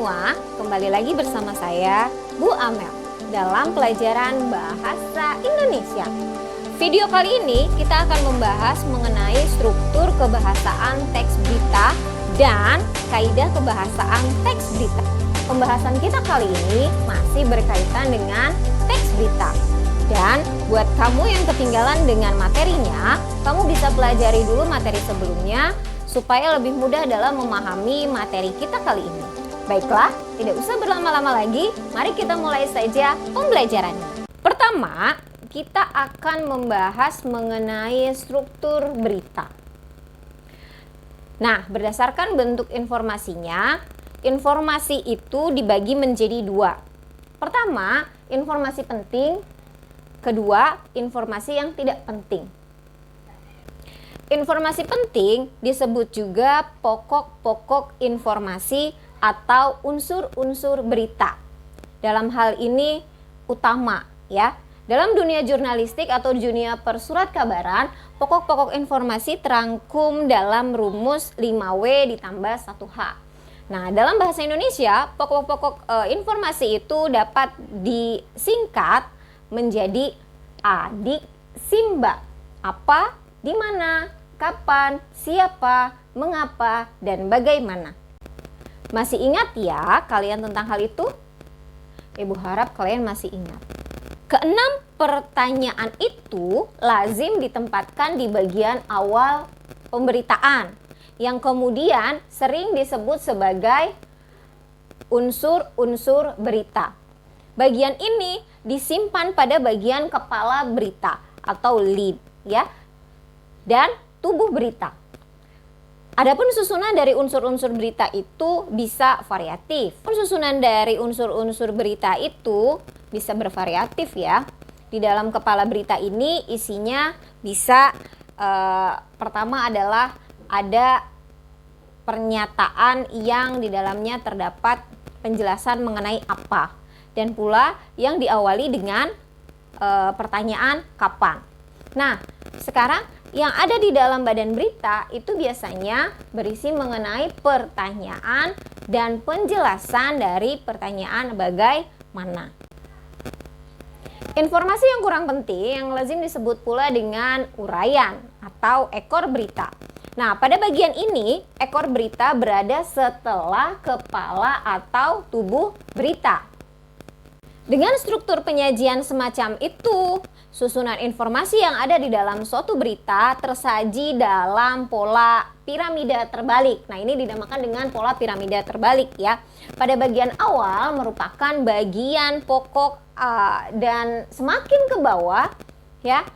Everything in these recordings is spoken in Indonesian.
semua, kembali lagi bersama saya, Bu Amel, dalam pelajaran Bahasa Indonesia. Video kali ini kita akan membahas mengenai struktur kebahasaan teks berita dan kaidah kebahasaan teks berita. Pembahasan kita kali ini masih berkaitan dengan teks berita. Dan buat kamu yang ketinggalan dengan materinya, kamu bisa pelajari dulu materi sebelumnya supaya lebih mudah dalam memahami materi kita kali ini. Baiklah, tidak usah berlama-lama lagi, mari kita mulai saja pembelajarannya. Pertama, kita akan membahas mengenai struktur berita. Nah, berdasarkan bentuk informasinya, informasi itu dibagi menjadi dua. Pertama, informasi penting. Kedua, informasi yang tidak penting. Informasi penting disebut juga pokok-pokok informasi atau unsur-unsur berita. Dalam hal ini utama ya. Dalam dunia jurnalistik atau dunia persurat kabaran, pokok-pokok informasi terangkum dalam rumus 5W ditambah 1H. Nah, dalam bahasa Indonesia, pokok-pokok informasi itu dapat disingkat menjadi adik simba. Apa, di mana, kapan, siapa, mengapa, dan bagaimana. Masih ingat ya kalian tentang hal itu? Ibu harap kalian masih ingat. Keenam pertanyaan itu lazim ditempatkan di bagian awal pemberitaan, yang kemudian sering disebut sebagai unsur-unsur berita. Bagian ini disimpan pada bagian kepala berita atau lead ya, dan tubuh berita. Adapun susunan dari unsur-unsur berita itu bisa variatif. Susunan dari unsur-unsur berita itu bisa bervariatif ya. Di dalam kepala berita ini isinya bisa pertama adalah ada pernyataan yang di dalamnya terdapat penjelasan mengenai apa. Dan pula yang diawali dengan pertanyaan kapan. Nah, sekarang yang ada di dalam badan berita itu biasanya berisi mengenai pertanyaan dan penjelasan dari pertanyaan bagaimana. Informasi yang kurang penting yang lazim disebut pula dengan uraian atau ekor berita. Nah, pada bagian ini ekor berita berada setelah kepala atau tubuh berita. Dengan struktur penyajian semacam itu, susunan informasi yang ada di dalam suatu berita tersaji dalam pola piramida terbalik. Nah, ini dinamakan dengan pola piramida terbalik ya. Pada bagian awal merupakan bagian pokok dan semakin ke bawah ya,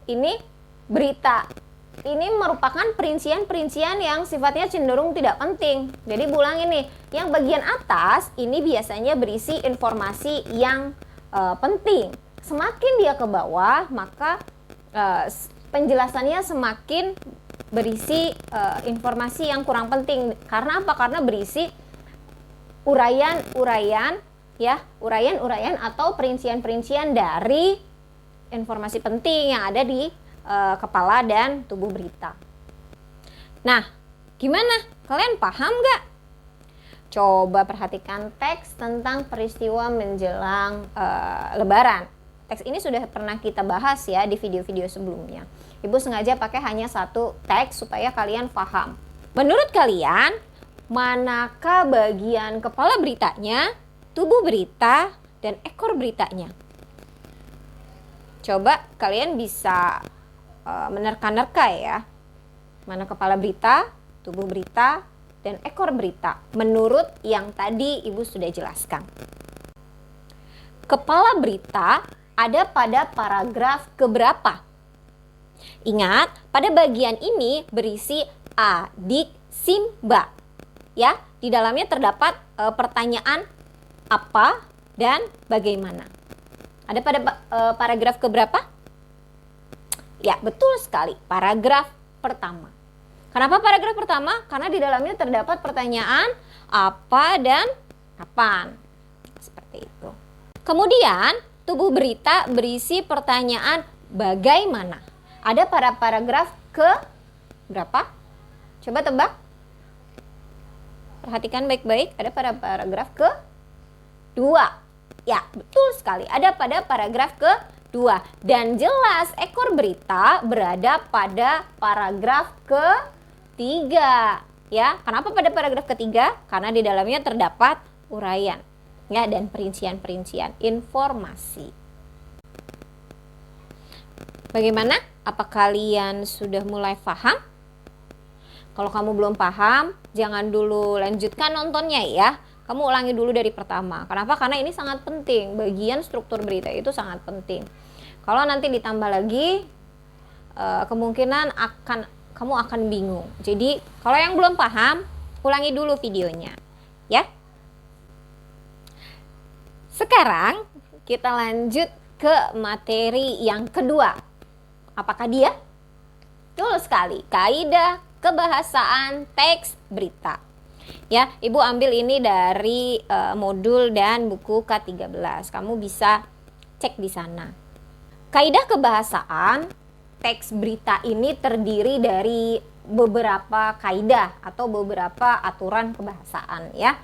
ini berita. Ini merupakan perincian-perincian yang sifatnya cenderung tidak penting. Jadi ulang ini, yang bagian atas ini biasanya berisi informasi yang penting. Semakin dia ke bawah, maka penjelasannya semakin berisi informasi yang kurang penting. Karena apa? Karena berisi uraian-uraian ya, uraian-uraian atau perincian-perincian dari informasi penting yang ada di kepala dan tubuh berita. Nah, gimana? Kalian paham gak? Coba perhatikan teks tentang peristiwa menjelang Lebaran. Teks ini sudah pernah kita bahas ya di video-video sebelumnya. Ibu sengaja pakai hanya satu teks supaya kalian paham. Menurut kalian, manakah bagian kepala beritanya, tubuh berita, dan ekor beritanya? Coba kalian bisa menerka-nerka ya, mana kepala berita, tubuh berita, dan ekor berita menurut yang tadi Ibu sudah jelaskan. Kepala berita ada pada paragraf keberapa? Ingat, pada bagian ini berisi adik simba ya, di dalamnya terdapat pertanyaan apa dan bagaimana. Ada pada paragraf keberapa? Ya, betul sekali, paragraf pertama. Kenapa paragraf pertama? Karena di dalamnya terdapat pertanyaan apa dan kapan. Seperti itu. Kemudian, tubuh berita berisi pertanyaan bagaimana. Ada pada paragraf ke berapa? Coba tebak. Perhatikan baik-baik, ada pada paragraf kedua. Ya, betul sekali, ada pada paragraf kedua. Dan jelas ekor berita berada pada paragraf ketiga. Ya, kenapa pada paragraf ketiga? Karena di dalamnya terdapat uraian, ya, dan perincian-perincian informasi. Bagaimana? Apa kalian sudah mulai paham? Kalau kamu belum paham, jangan dulu lanjutkan nontonnya ya. Kamu ulangi dulu dari pertama. Kenapa? Karena ini sangat penting. Bagian struktur berita itu sangat penting. Kalau nanti ditambah lagi, kemungkinan kamu akan bingung. Jadi, kalau yang belum paham, ulangi dulu videonya. Ya. Sekarang, kita lanjut ke materi yang kedua. Apakah dia? Betul sekali, kaidah kebahasaan teks berita. Ya, Ibu ambil ini dari modul dan buku K13. Kamu bisa cek di sana. Kaidah kebahasaan teks berita ini terdiri dari beberapa kaidah atau beberapa aturan kebahasaan ya.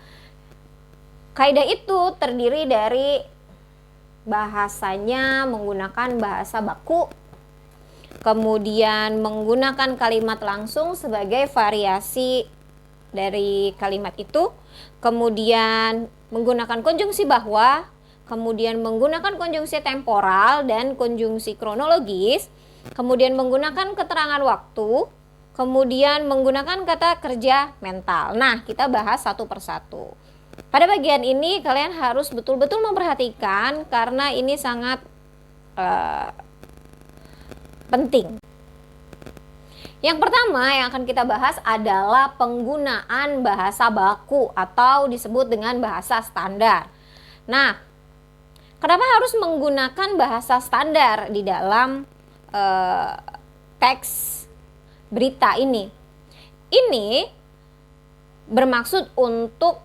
Kaidah itu terdiri dari bahasanya menggunakan bahasa baku, kemudian menggunakan kalimat langsung sebagai variasi dari kalimat itu, kemudian menggunakan konjungsi bahwa, kemudian menggunakan konjungsi temporal dan konjungsi kronologis, kemudian menggunakan keterangan waktu, kemudian menggunakan kata kerja mental. Nah, kita bahas satu persatu. Pada bagian ini kalian harus betul-betul memperhatikan karena ini sangat penting. Yang pertama yang akan kita bahas adalah penggunaan bahasa baku atau disebut dengan bahasa standar. Nah, kenapa harus menggunakan bahasa standar di dalam teks berita ini? Ini bermaksud untuk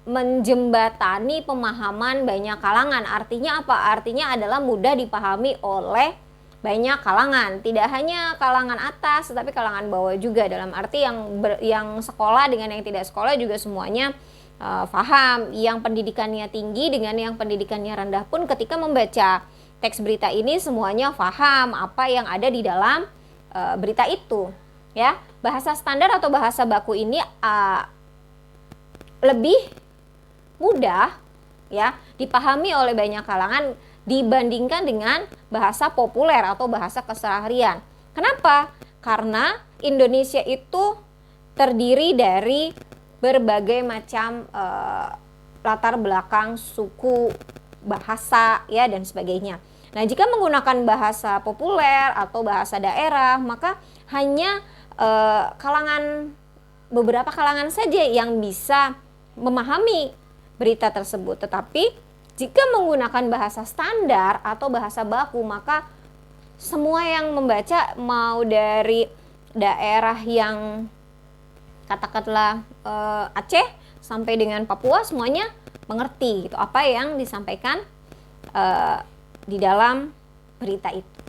menjembatani pemahaman banyak kalangan. Artinya apa? Artinya adalah mudah dipahami oleh banyak kalangan, tidak hanya kalangan atas tetapi kalangan bawah juga, dalam arti yang sekolah dengan yang tidak sekolah juga semuanya paham. Yang pendidikannya tinggi dengan yang pendidikannya rendah pun ketika membaca teks berita ini semuanya paham apa yang ada di dalam berita itu ya. Bahasa standar atau bahasa baku ini lebih mudah ya dipahami oleh banyak kalangan dibandingkan dengan bahasa populer atau bahasa keseharian. Kenapa? Karena Indonesia itu terdiri dari berbagai macam latar belakang, suku, bahasa, ya, dan sebagainya. Nah, jika menggunakan bahasa populer atau bahasa daerah, maka hanya beberapa kalangan saja yang bisa memahami berita tersebut. Tetapi jika menggunakan bahasa standar atau bahasa baku, maka semua yang membaca, mau dari daerah yang katakanlah Aceh sampai dengan Papua, semuanya mengerti gitu apa yang disampaikan di dalam berita itu.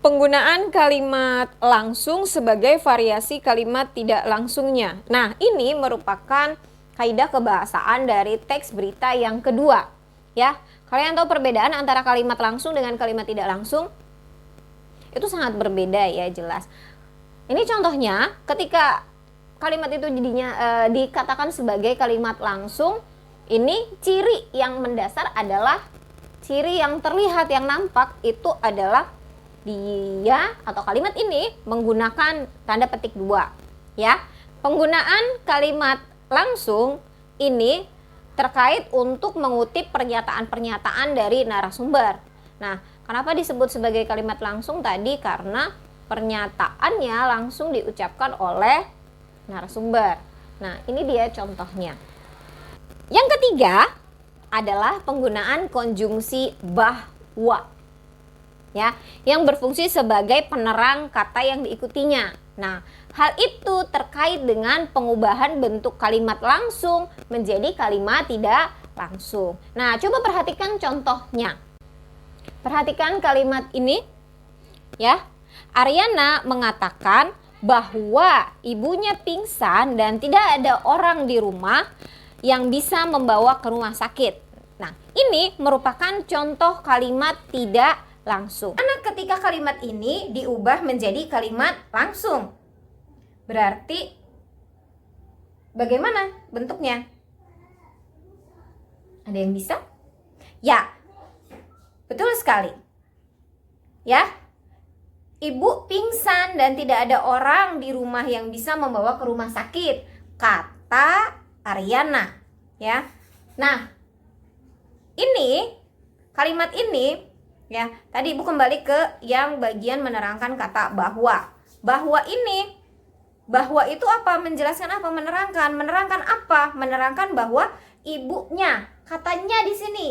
Penggunaan kalimat langsung sebagai variasi kalimat tidak langsungnya. Nah, ini merupakan kaidah kebahasaan dari teks berita yang kedua. Ya, kalian tahu perbedaan antara kalimat langsung dengan kalimat tidak langsung? Itu sangat berbeda ya, jelas. Ini contohnya ketika kalimat itu jadinya dikatakan sebagai kalimat langsung, ini ciri yang mendasar adalah ciri yang terlihat, yang nampak itu adalah dia atau kalimat ini menggunakan tanda petik 2 ya. Penggunaan kalimat langsung ini terkait untuk mengutip pernyataan-pernyataan dari narasumber. Nah, kenapa disebut sebagai kalimat langsung tadi? Karena pernyataannya langsung diucapkan oleh narasumber. Nah, ini dia contohnya. Yang ketiga adalah penggunaan konjungsi bahwa, ya, yang berfungsi sebagai penerang kata yang diikutinya. Nah, hal itu terkait dengan pengubahan bentuk kalimat langsung menjadi kalimat tidak langsung. Nah, coba perhatikan contohnya. Perhatikan kalimat ini ya. Aryana mengatakan bahwa ibunya pingsan dan tidak ada orang di rumah yang bisa membawa ke rumah sakit. Nah, ini merupakan contoh kalimat tidak langsung. Karena ketika kalimat ini diubah menjadi kalimat langsung, berarti bagaimana bentuknya? Ada yang bisa? Ya, betul sekali. Ya, ibu pingsan dan tidak ada orang di rumah yang bisa membawa ke rumah sakit, kata Aryana. Ya, nah ini kalimat ini ya, tadi ibu kembali ke yang bagian menerangkan kata bahwa. Bahwa ini, bahwa itu apa? Menjelaskan apa? Menerangkan apa? Menerangkan bahwa ibunya, katanya di sini,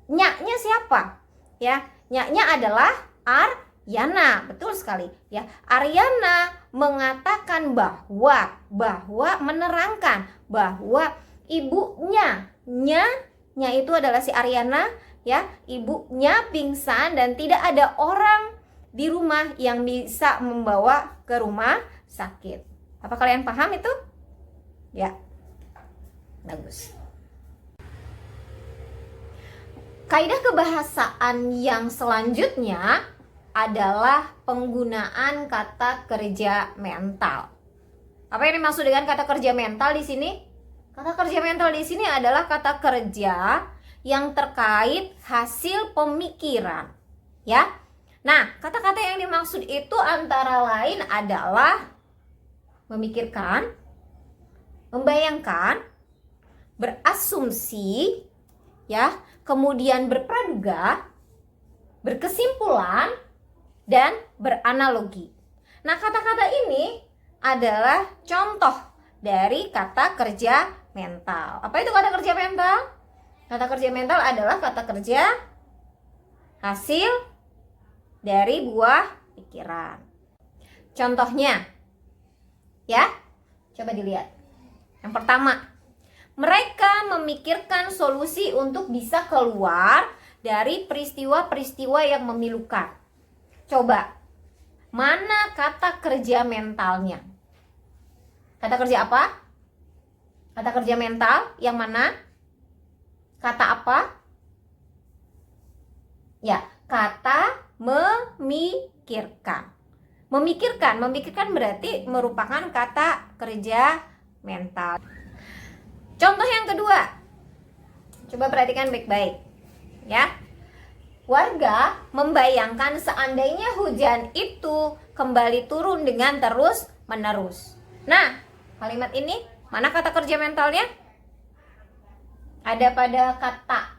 nyaknya siapa? Ya, nyaknya adalah Aryana, betul sekali. Ya, Aryana mengatakan bahwa menerangkan bahwa ibunya, nya itu adalah si Aryana, ya, ibunya pingsan dan tidak ada orang di rumah yang bisa membawa ke rumah sakit. Apa kalian paham itu? Ya, bagus. Kaidah kebahasaan yang selanjutnya adalah penggunaan kata kerja mental. Apa yang dimaksud dengan kata kerja mental di sini? Kata kerja mental di sini adalah kata kerja yang terkait hasil pemikiran, ya. Nah, kata-kata yang dimaksud itu antara lain adalah memikirkan, membayangkan, berasumsi, ya, kemudian berpraduga, berkesimpulan, dan beranalogi. Nah, kata-kata ini adalah contoh dari kata kerja mental. Apa itu kata kerja mental? Kata kerja mental adalah kata kerja hasil dari buah pikiran. Contohnya, ya, coba dilihat. Yang pertama, mereka memikirkan solusi untuk bisa keluar dari peristiwa-peristiwa yang memilukan. Coba, mana kata kerja mentalnya? Kata kerja apa? Kata kerja mental yang mana? Kata apa? Ya, kata memikirkan. Memikirkan berarti merupakan kata kerja mental. Contoh yang kedua, coba perhatikan baik-baik, ya. Warga membayangkan seandainya hujan itu kembali turun dengan terus-menerus. Nah, kalimat ini mana kata kerja mentalnya? Ada pada kata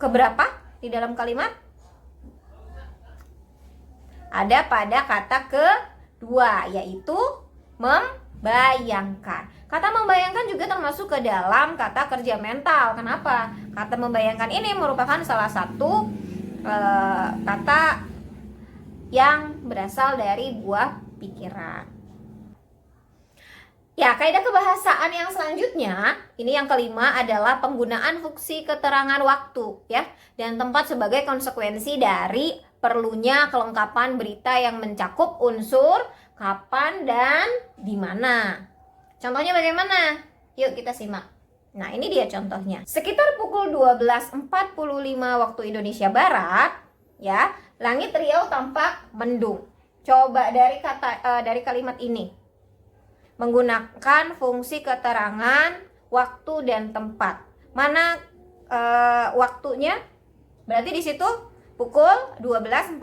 keberapa di dalam kalimat? Ada pada kata kedua, yaitu membayangkan. Kata membayangkan juga termasuk ke dalam kata kerja mental. Kenapa? Kata membayangkan ini merupakan salah satu kata yang berasal dari buah pikiran. Ya, kaidah kebahasaan yang selanjutnya, ini yang kelima adalah penggunaan fungsi keterangan waktu, ya, dan tempat sebagai konsekuensi dari perlunya kelengkapan berita yang mencakup unsur kapan dan di mana. Contohnya bagaimana? Yuk kita simak. Nah, ini dia contohnya. Sekitar pukul 12.45 waktu Indonesia Barat, ya, langit Riau tampak mendung. Coba dari kalimat ini. Menggunakan fungsi keterangan waktu dan tempat. Mana waktunya? Berarti di situ pukul 12.45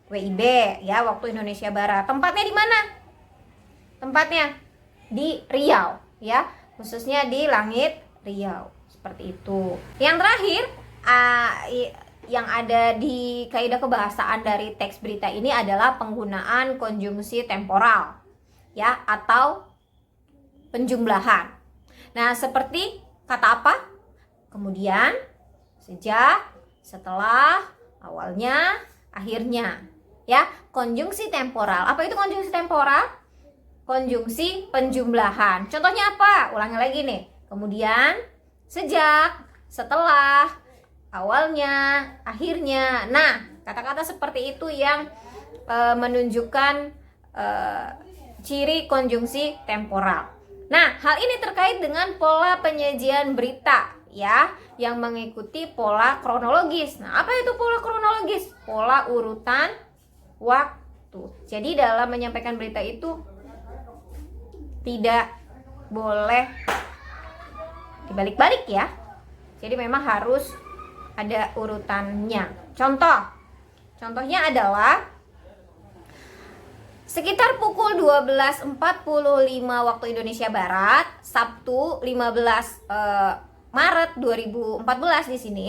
WIB, ya, waktu Indonesia Barat. Tempatnya di mana? Tempatnya di Riau, ya, khususnya di langit Riau. Seperti itu. Yang terakhir, yang ada di kaidah kebahasaan dari teks berita ini adalah penggunaan konjungsi temporal, ya, atau penjumlahan. Nah, seperti kata apa? Kemudian, sejak, setelah, awalnya, akhirnya. Ya, konjungsi temporal. Apa itu konjungsi temporal? Konjungsi penjumlahan. Contohnya apa? Ulangi lagi nih. Kemudian, sejak, setelah, awalnya, akhirnya. Nah, kata-kata seperti itu yang menunjukkan ciri konjungsi temporal. Nah, hal ini terkait dengan pola penyajian berita ya, yang mengikuti pola kronologis. Nah, apa itu pola kronologis? Pola urutan waktu. Jadi dalam menyampaikan berita itu tidak boleh dibalik-balik ya. Jadi memang harus ada urutannya. Contohnya adalah sekitar pukul 12.45 waktu Indonesia Barat, Sabtu 15 Maret 2014 di sini,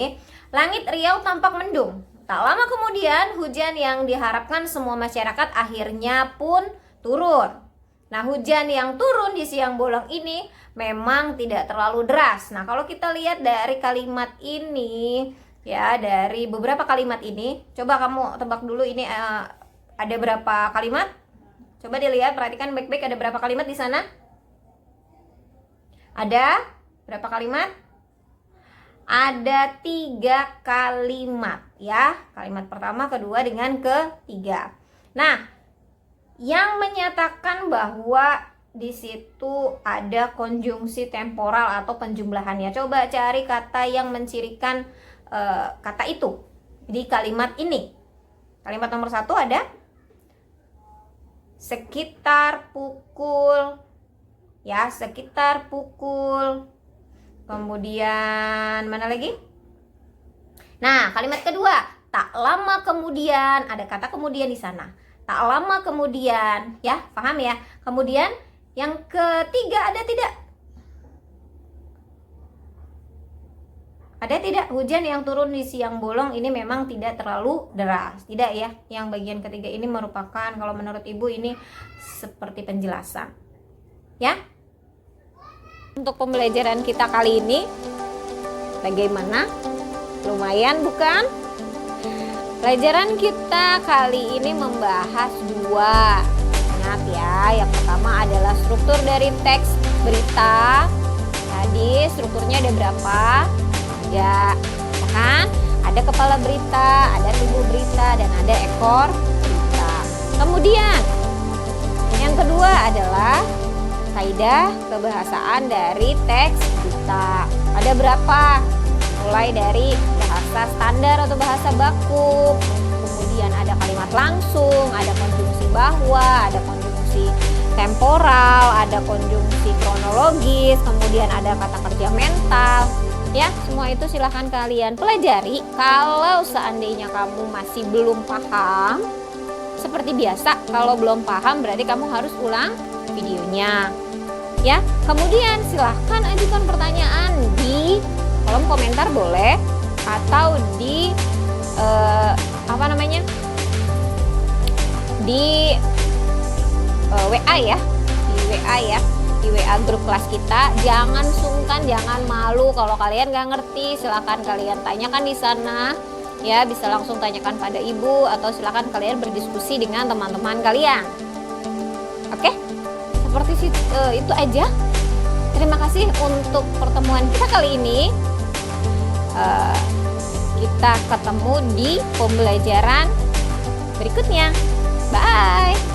langit Riau tampak mendung. Tak lama kemudian, hujan yang diharapkan semua masyarakat akhirnya pun turun. Nah, hujan yang turun di siang bolong ini memang tidak terlalu deras. Nah, kalau kita lihat dari kalimat ini, ya, dari beberapa kalimat ini, coba kamu tebak dulu ini ada berapa kalimat? Coba dilihat, perhatikan baik-baik, ada berapa kalimat di sana? Ada berapa kalimat? Ada 3 kalimat ya. Kalimat pertama, kedua, dengan ketiga. Nah, yang menyatakan bahwa di situ ada konjungsi temporal atau penjumlahannya. Coba cari kata yang mencirikan kata itu di kalimat ini. Kalimat nomor 1 ada sekitar pukul, ya, sekitar pukul. Kemudian mana lagi? Nah, kalimat kedua, tak lama kemudian, ada kata kemudian di sana. Tak lama kemudian, ya, paham ya? Kemudian yang ketiga ada tidak? Ada tidak? Hujan yang turun di siang bolong ini memang tidak terlalu deras. Tidak ya. Yang bagian ketiga ini merupakan, kalau menurut Ibu ini seperti penjelasan. Ya. Untuk pembelajaran kita kali ini bagaimana? Lumayan bukan? Pelajaran kita kali ini membahas 2. Ingat ya, yang pertama adalah struktur dari teks berita. Tadi strukturnya ada berapa? Ya kan? Ada kepala berita, ada tubuh berita, dan ada ekor berita. Kemudian yang kedua adalah kaidah kebahasaan dari teks berita. Ada berapa? Mulai dari bahasa standar atau bahasa baku, kemudian ada kalimat langsung, ada konjungsi bahwa, ada konjungsi temporal, ada konjungsi kronologis, kemudian ada kata kerja mental. Ya, semua itu silahkan kalian pelajari. Kalau seandainya kamu masih belum paham, seperti biasa, kalau belum paham berarti kamu harus ulang videonya. Ya, kemudian silahkan ajukan pertanyaan di kolom komentar boleh, atau di di WA ya, di WA grup kelas kita. Jangan sungkan, jangan malu kalau kalian nggak ngerti, silakan kalian tanyakan di sana ya, bisa langsung tanyakan pada ibu, atau silakan kalian berdiskusi dengan teman-teman kalian. Oke, seperti itu aja. Terima kasih untuk pertemuan kita kali ini. Kita ketemu di pembelajaran berikutnya. Bye.